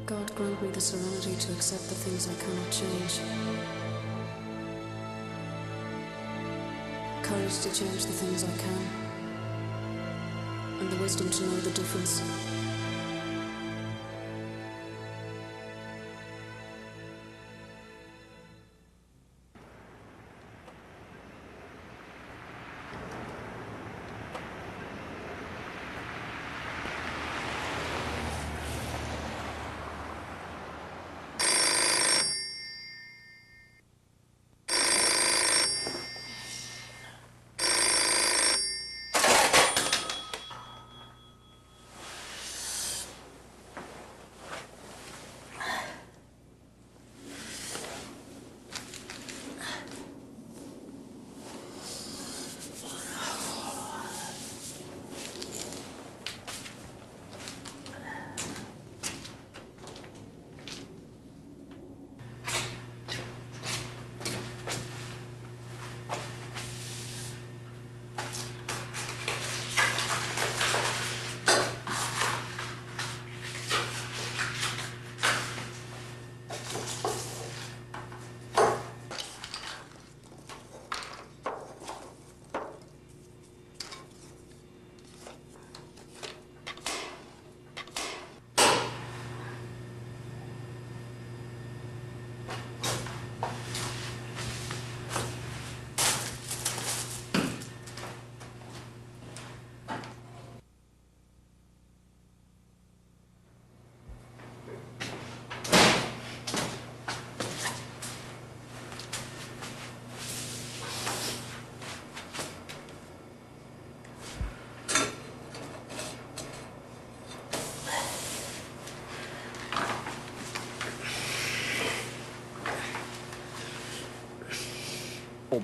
God grant me the serenity to accept the things I cannot change. Courage to change the things I can. And the wisdom to know the difference.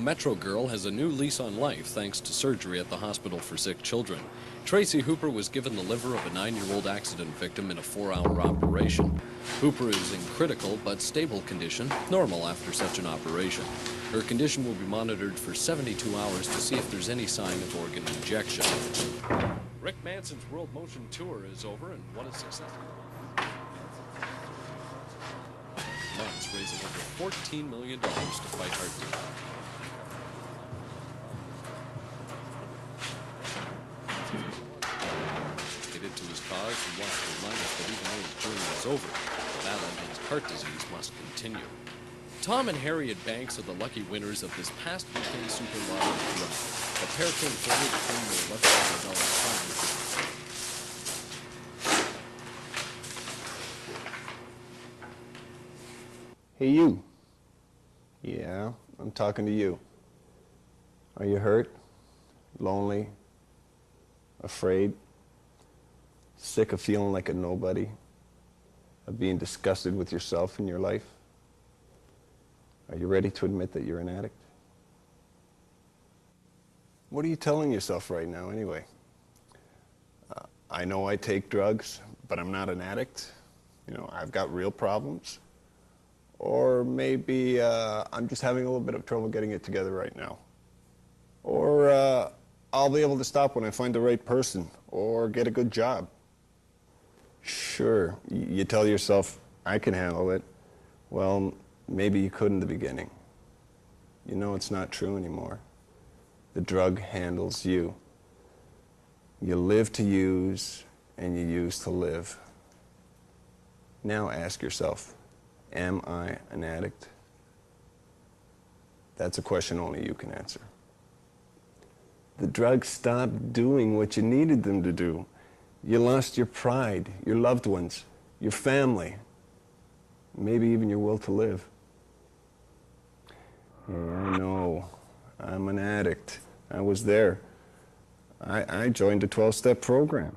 Metro girl has a new lease on life thanks to surgery at the hospital for sick children. Tracy Hooper was given the liver of a 9-year-old accident victim in a 4-hour operation. Hooper is in critical but stable condition, normal after such an operation. Her condition will be monitored for 72 hours to see if there's any sign of organ rejection. Rick Manson's World Motion Tour is over, and what a success. Months raising over $14 million to fight heart disease. To his cause, he wants to remind us that even though his journey is over, the battle against heart disease must continue. Tom and Harriet Banks are the lucky winners of this past weekend Super Lottery draw. The pair came forward to claim their $11,000 prize. Hey, you. Yeah, I'm talking to you. Are you hurt? Lonely? Afraid? Sick of feeling like a nobody? Of being disgusted with yourself and your life? Are you ready to admit that you're an addict? What are you telling yourself right now anyway? I know I take drugs, but I'm not an addict. You know, I've got real problems. Or maybe I'm just having a little bit of trouble getting it together right now. Or I'll be able to stop when I find the right person or get a good job. Sure, you tell yourself, I can handle it. Well, maybe you could in the beginning. You know it's not true anymore. The drug handles you. You live to use, and you use to live. Now ask yourself, am I an addict? That's a question only you can answer. The drugs stopped doing what you needed them to do. You lost your pride, your loved ones, your family, maybe even your will to live. Yeah, I know. I'm an addict. I was there. I joined a 12-step program.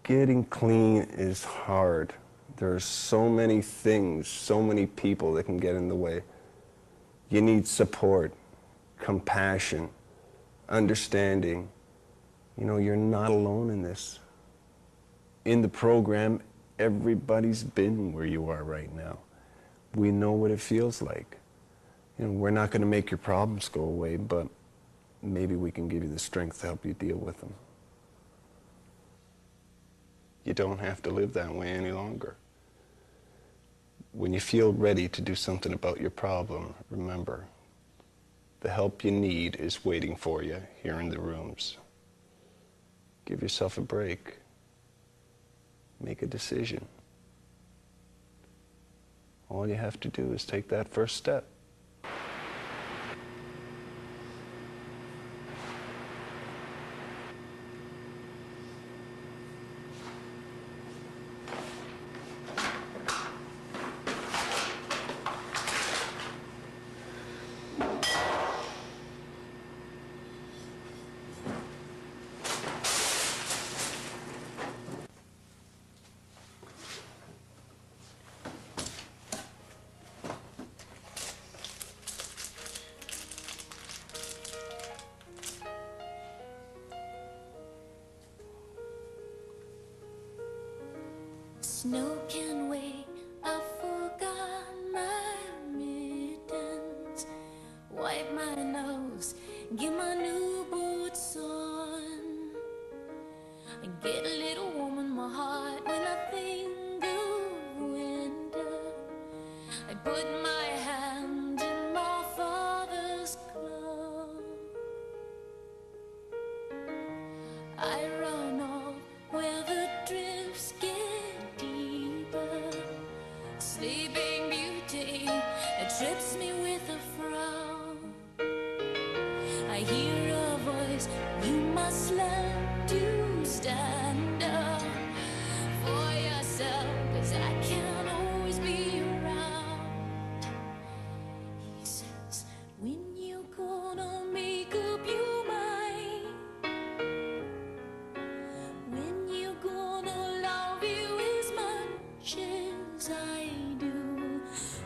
Getting clean is hard. There are so many things, so many people that can get in the way. You need support, compassion, understanding. You know, you're not alone in this. In the program, everybody's been where you are right now. We know what it feels like. You know, we're not going to make your problems go away, but maybe we can give you the strength to help you deal with them. You don't have to live that way any longer. When you feel ready to do something about your problem, remember, the help you need is waiting for you here in the rooms. Give yourself a break. Make a decision. All you have to do is take that first step. Snow can wait, I forgot my mittens. Wipe my nose, get my new boots on. I get a little warm in my heart when I think of winter. I put my hand in my father's glove. I run off where the drifts get Sleeping Beauty, it trips me with a frown. I hear a voice, you must learn to stand up for yourself, 'cause I can't always be around. He says, when you gonna make up your mind? When you gonna love you as much as I do?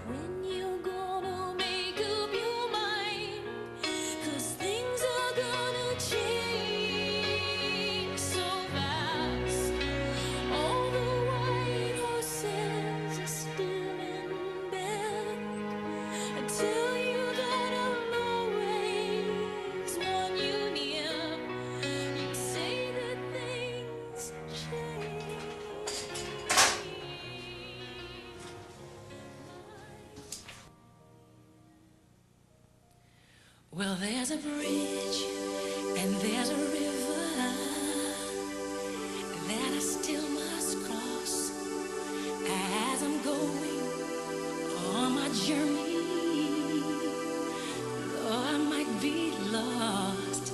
When you gonna make up your mind? 'Cause things are gonna change so fast. All the white horses are still in bed. I tell you that I'll always want you near. You say that things change. Well, there's a bridge and there's a river that I still must cross as I'm going on my journey. Though I might be lost,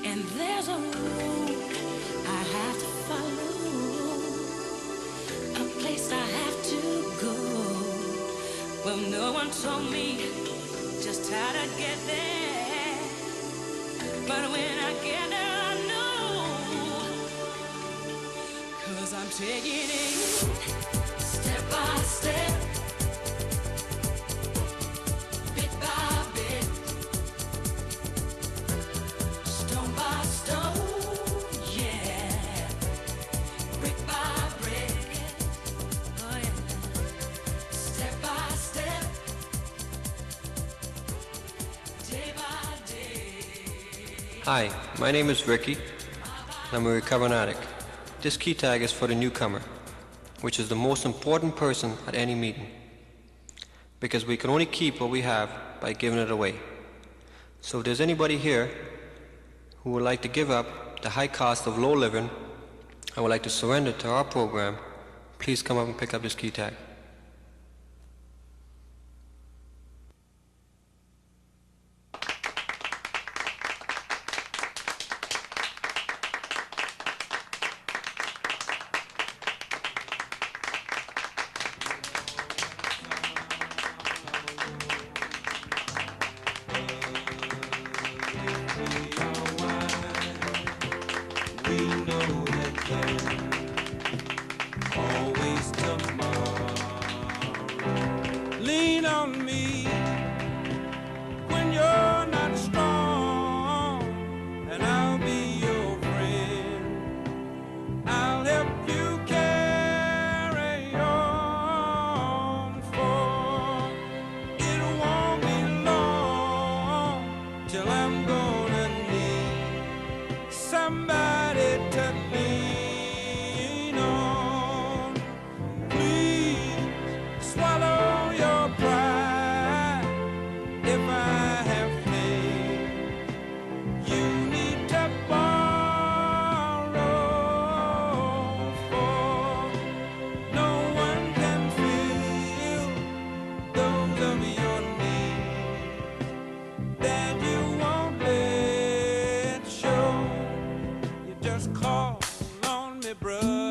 and there's a road I have to follow, a place I have to go. Well, no one told me just how to get there, but when I get there I know, 'cause I'm taking it step by step, bit by bit, stone by stone, yeah, brick by brick, oh yeah, step by step, day by day. Hi, my name is Ricky. I'm a recovering addict. This key tag is for the newcomer, which is the most important person at any meeting, because we can only keep what we have by giving it away. So if there's anybody here who would like to give up the high cost of low living and would like to surrender to our program, please come up and pick up this key tag. We know that there's always tomorrow.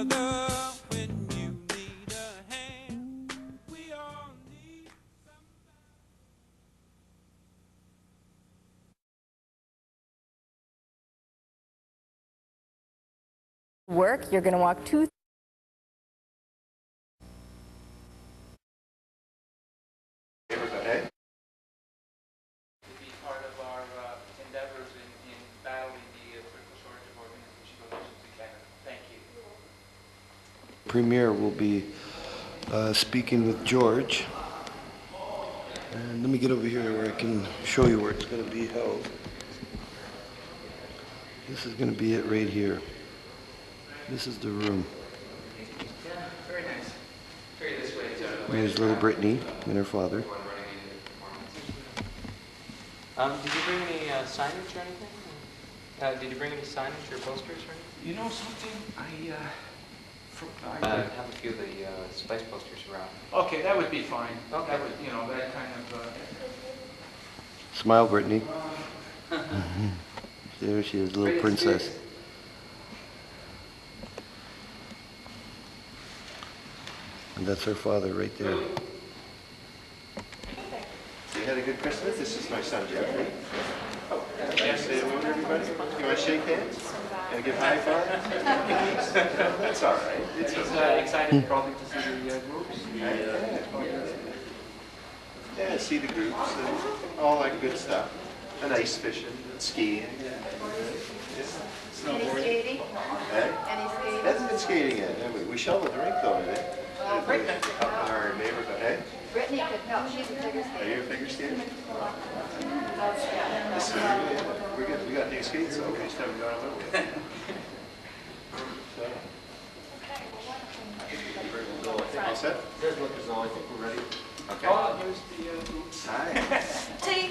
brother, when you need a hand, we all need Work, you're going to walk 2. Be part of our endeavors in battling the critical shortage of organ and tissue donations in Canada. Thank you. Premier will be speaking with George. And let me get over here where I can show you where it's going to be held. This is going to be it right here. This is the room. Yeah, very nice. Carry this way. There's little Brittany and her father. Did you bring any signage or anything? Did you bring any signage or posters or anything? You know something? I Have a few of the spice posters around. okay, that would be fine. Okay. That would, you know, that kind of. Smile, Brittany. There she is, little princess. And that's her father right there. You had a good Christmas? This is my son, Jeffrey. Oh, yes. Say hello to everybody. You want to shake hands? And give high fives? That's all right. It's excited probably to see the groups. Yeah, see the groups and all that good stuff. And ice fishing and skiing. Any skating? Eh? Any skating? Hasn't been skating yet, have we? We shoveled the rink though today. Up in our neighborhood, eh? Brittany could help. She's a figure Are skater. you a figure skater? This is we're good. We got new skates, so we just haven't gone a little bit. So, all set? There's look as though I think we're ready. Okay. Oh, here's the groups. Hi.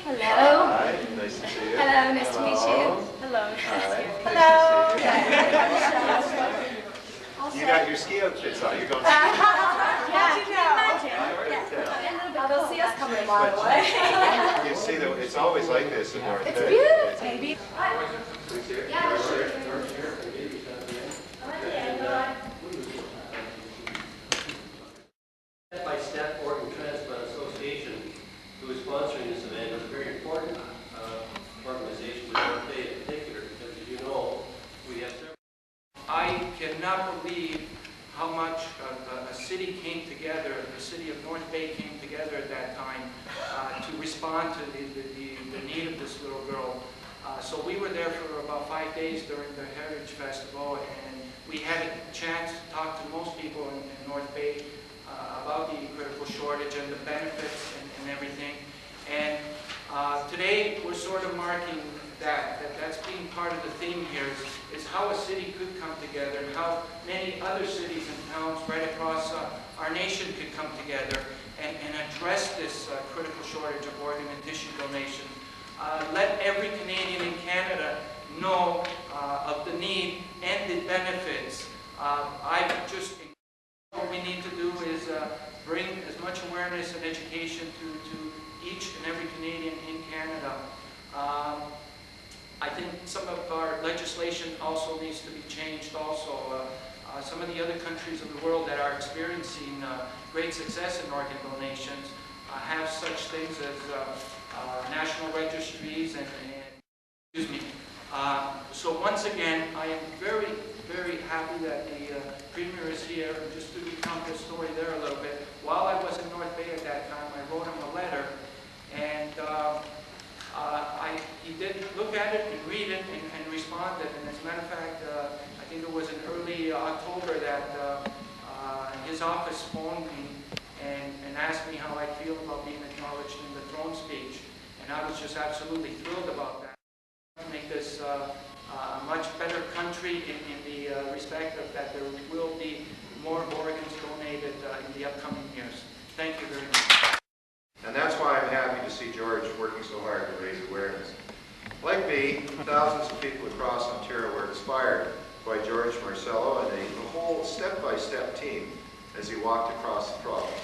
Hello. Hi. Nice to see you. Hello, nice to meet you. Hello. Hi. Nice to see you. You got your ski outfits on. You're going skiing. They'll see us coming a mile away. You see, it's always like this in North Bay. It's beautiful, baby. Step-by-Step Organ Transplant Association, who is sponsoring this event, is a very important organization with North Bay in particular, because as you know, we have several. I cannot believe how much a city came together, the city of North Bay came together at that time to respond to the need of this little girl. So we were there for about 5 days during the Heritage Festival, and we had a chance to talk to most people in North Bay about the critical shortage and the benefits and everything. And today we're sort of marking that's being part of the theme here is how a city could come together and how many other cities and towns right across our nation could come together and address this critical shortage of organ and tissue donation. Let every Canadian in Canada know of the need and the benefits. What we need to do is bring as much awareness and education to each and every Canadian in Canada. I think some of our legislation also needs to be changed also. Some of the other countries of the world that are experiencing great success in organ donations have such things as national registries and excuse me. So once again, I am very, very happy that the Premier is here. And just to recount his story there a little bit, while I was in North Bay at that time, I wrote him a letter, and he did look at it and read it and responded. And as a matter of fact, I think it was in early October that his office phoned me and asked me how I feel about being acknowledged in the throne speech. And I was just absolutely thrilled about that. To make this a much better country in the respect of that there will be more organs donated in the upcoming years. Thank you very much. And that's why I'm happy to see George working so hard to raise awareness. Like me, thousands of people across Ontario were inspired by George Marcello and the whole step-by-step team as he walked across the province.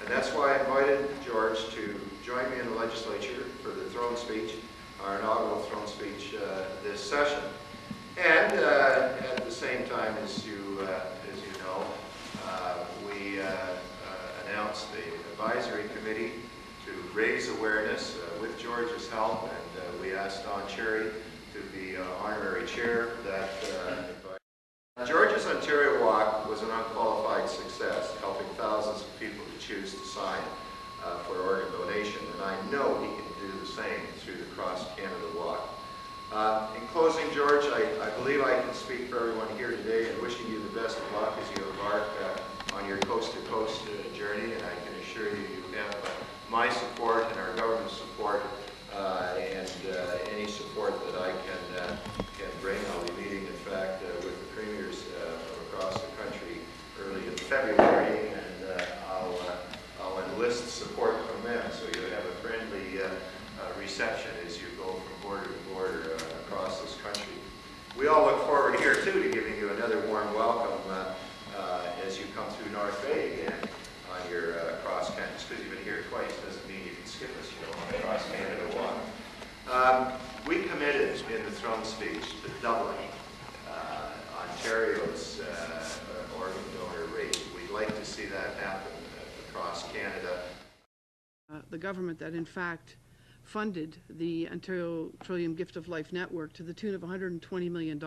And that's why I invited George to join me in the legislature for the throne speech, our inaugural throne speech this session. And at the same time, as awareness with George's help, and we asked Don Cherry to be honorary chair. George's Ontario Walk was an unqualified success, helping thousands of people to choose to sign for organ donation, and I know he can do the same through the Cross Canada Walk. In closing, George, I believe I can speak for everyone here today in wishing you the best of luck as you embark on your coast-to-coast journey, and I can assure you you have my support and our government's support, and any support that I can bring. I'll be meeting, in fact, with the premiers from across the country early in February, and I'll enlist support from them, so you'll have a friendly reception as you go from border to border across this country. We all look forward here, too, to giving you another warm welcome as you come through North Bay again on your Cross Canada. Just because you've been here twice doesn't mean you can skip us, you know, on the Cross Canada Walk. We committed in the throne speech to doubling Ontario's organ donor rate. We'd like to see that happen across Canada. The government that in fact funded the Ontario Trillium Gift of Life Network to the tune of $120 million.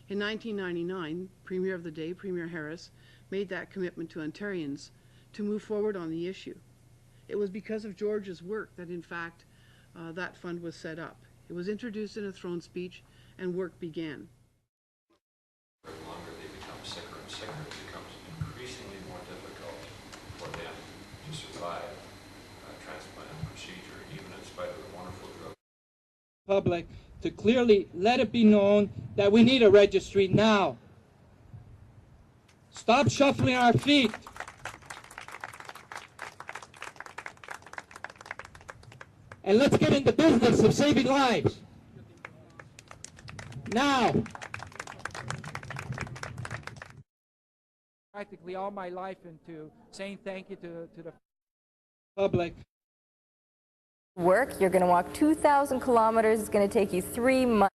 In 1999, Premier of the day, Premier Harris, made that commitment to Ontarians to move forward on the issue. It was because of George's work that in fact that fund was set up. It was introduced in a throne speech and work began. The longer they become sicker and sicker, it becomes increasingly more difficult for them to survive a transplant procedure, even in spite of the wonderful drug. Public to clearly let it be known that we need a registry now. Stop shuffling our feet. And let's get into business of saving lives. Now. Practically all my life into saying thank you to the public. Work, you're going to walk 2,000 kilometers. It's going to take you 3 months.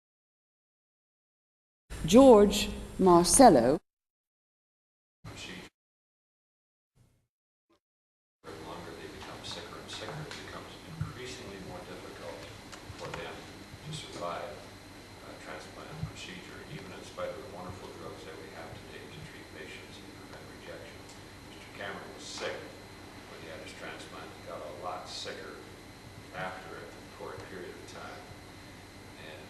George Marcello. The longer they become sicker and sicker, it becomes increasingly more difficult for them to survive a transplant procedure, even in spite of the wonderful drugs that we have today to treat patients and prevent rejection. Mr. Cameron was sick when he had his transplant. He got a lot sicker after it for a period of time. And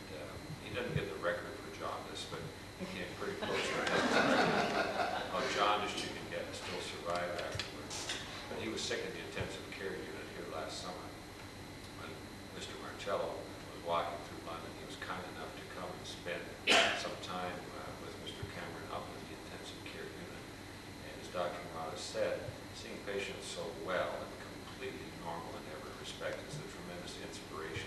he didn't get the record for jaundice, but he came pretty close to how jaundice you can get and still survive afterwards. But he was sick in the intensive care unit here last summer. When Mr. Marcello was walking through London, he was kind enough to come and spend some time with Mr. Cameron up in the intensive care unit. And as Dr. Murata said, seeing patients so well and completely normal in every respect is a tremendous inspiration